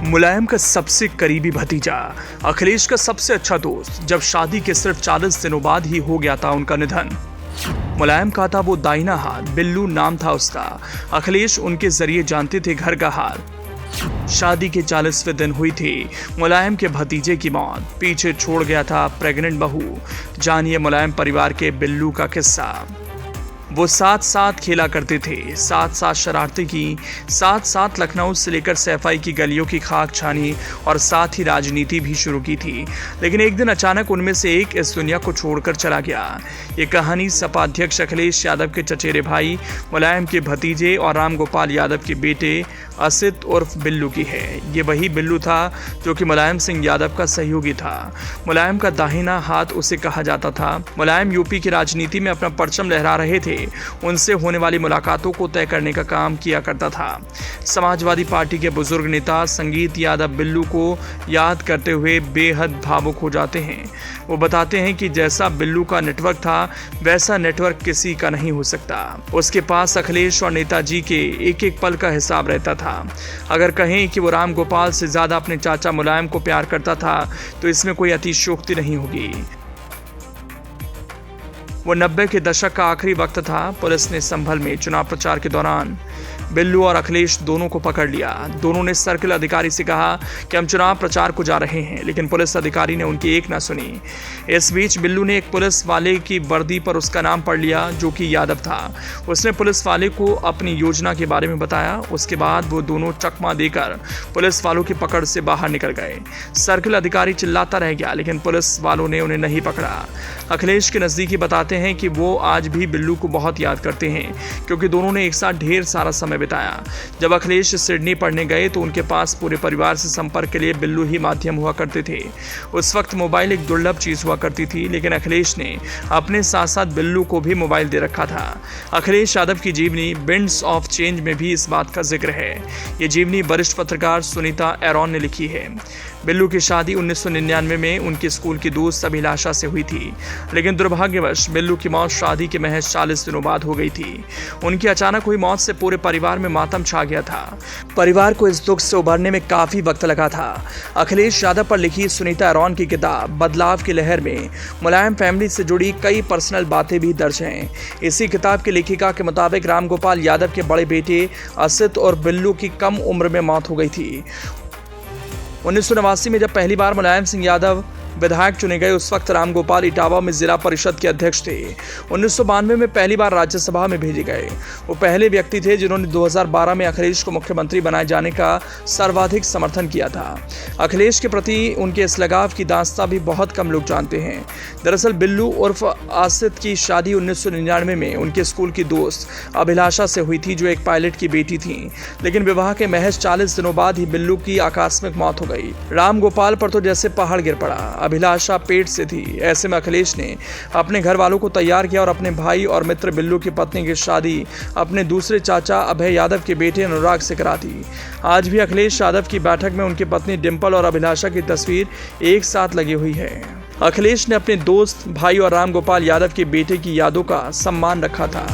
मुलायम का सबसे करीबी भतीजा, अखिलेश का सबसे अच्छा दोस्त। जब शादी के सिर्फ 40 दिनों बाद ही हो गया था उनका निधन। मुलायम का था वो दाहिना हाथ, बिल्लू नाम था उसका। अखिलेश उनके जरिए जानते थे घर का हाल। शादी के 40वें दिन हुई थी मुलायम के भतीजे की मौत। पीछे छोड़ गया था प्रेग्नेंट बहू। जानिए मुलायम परिवार के बिल्लू का किस्सा। वो साथ साथ खेला करते थे, साथ साथ शरारतें की, साथ साथ लखनऊ से लेकर सैफई की गलियों की खाक छानी और साथ ही राजनीति भी शुरू की थी। लेकिन एक दिन अचानक उनमें से एक इस दुनिया को छोड़कर चला गया। ये कहानी सपा अध्यक्ष अखिलेश यादव के चचेरे भाई मुलायम के भतीजे और राम गोपाल यादव के बेटे असित उर्फ बिल्लू की है। ये वही बिल्लू था जो कि मुलायम सिंह यादव का सहयोगी था। मुलायम का दाहिना हाथ उसे कहा जाता था। मुलायम यूपी की राजनीति में अपना परचम लहरा रहे थे। उनसे होने वाली मुलाकातों को तय करने का काम किया करता था। समाजवादी पार्टी के बुजुर्ग नेता संगीत यादव बिल्लू को याद करते हुए बेहद भावुक हो जाते हैं। वो बताते हैं कि जैसा बिल्लू का नेटवर्क था वैसा नेटवर्क किसी का नहीं हो सकता। उसके पास अखिलेश और नेताजी के एक एक पल का हिसाब रहता था। अगर कहें कि वो राम गोपाल से ज्यादा अपने चाचा मुलायम को प्यार करता था तो इसमें कोई अतिशयोक्ति नहीं होगी। वो 90 के दशक का आखिरी वक्त था। पुलिस ने संभल में चुनाव प्रचार के दौरान बिल्लू और अखिलेश दोनों को पकड़ लिया। दोनों ने सर्किल अधिकारी से कहा कि हम चुनाव प्रचार को जा रहे हैं, लेकिन पुलिस अधिकारी ने उनकी एक ना सुनी। इस बीच बिल्लू ने एक पुलिस वाले की वर्दी पर उसका नाम पढ़ लिया जो कि यादव था। उसने पुलिस वाले को अपनी योजना के बारे में बताया। उसके बाद वो दोनों चकमा देकर पुलिस वालों की पकड़ से बाहर निकल गए। सर्किल अधिकारी चिल्लाता रह गया, लेकिन पुलिस वालों ने उन्हें नहीं पकड़ा। अखिलेश के नजदीकी बताते हैं कि वो आज भी बिल्लू को बहुत याद करते हैं, क्योंकि दोनों ने एक साथ ढेर सारा समय बिताया। जब अखिलेश सिडनी पढ़ने गए तो उनके पास पूरे परिवार से संपर्क के लिए बिल्लू ही माध्यम हुआ करते थे। उस वक्त मोबाइल एक दुर्लभ चीज हुआ करती थी, लेकिन अखिलेश ने अपने साथ साथ बिल्लू को भी मोबाइल दे रखा था। अखिलेश यादव की जीवनी विंड्स ऑफ चेंज में भी इस बात का जिक्र है। ये जीवनी वरिष्ठ पत्रकार सुनीता एरॉन ने लिखी है। बिल्लू की शादी 1999 में उनके स्कूल की दोस्त अभिलाषा से हुई थी, लेकिन दुर्भाग्यवश बिल्लू की मौत शादी के महज 40 दिनों बाद हो गई थी। उनकी अचानक हुई मौत से पूरे परिवार में मातम छा गया था। परिवार को इस दुख से उबरने में काफी वक्त लगा था। अखिलेश यादव पर लिखी सुनीता एरॉन की किताब बदलाव की लहर में मुलायम फैमिली से जुड़ी कई पर्सनल बातें भी दर्ज हैं। इसी किताब की लेखिका के मुताबिक राम गोपाल यादव के बड़े बेटे असित और बिल्लू की कम उम्र में मौत हो गई थी। 1989 में जब पहली बार मुलायम सिंह यादव विधायक चुने गए, उस वक्त राम गोपाल इटावा में जिला परिषद के अध्यक्ष थे। 1992 में पहली बार राज्यसभा में भेजे गए। वो पहले व्यक्ति थे जिन्होंने 2012 में अखिलेश को मुख्यमंत्री बनाए जाने का सर्वाधिक समर्थन किया था। अखिलेश के प्रति उनके इस लगाव की दास्तां भी बहुत कम लोग जानते हैं। दरअसल बिल्लू उर्फ आसित की शादी 1999 में उनके स्कूल की दोस्त अभिलाषा से हुई थी, जो एक पायलट की बेटी थी। लेकिन विवाह के महज 40 दिनों बाद ही बिल्लू की आकस्मिक मौत हो गई। राम गोपाल पर तो जैसे पहाड़ गिर पड़ा। अभिलाषा पेट से थी। ऐसे में अखिलेश ने अपने घर वालों को तैयार किया और अपने भाई और मित्र बिल्लू की पत्नी की शादी अपने दूसरे चाचा अभय यादव के बेटे अनुराग से करा दी। आज भी अखिलेश यादव की बैठक में उनकी पत्नी डिंपल और अभिलाषा की तस्वीर एक साथ लगी हुई है। अखिलेश ने अपने दोस्त, भाई और राम गोपाल यादव के बेटे की यादों का सम्मान रखा था।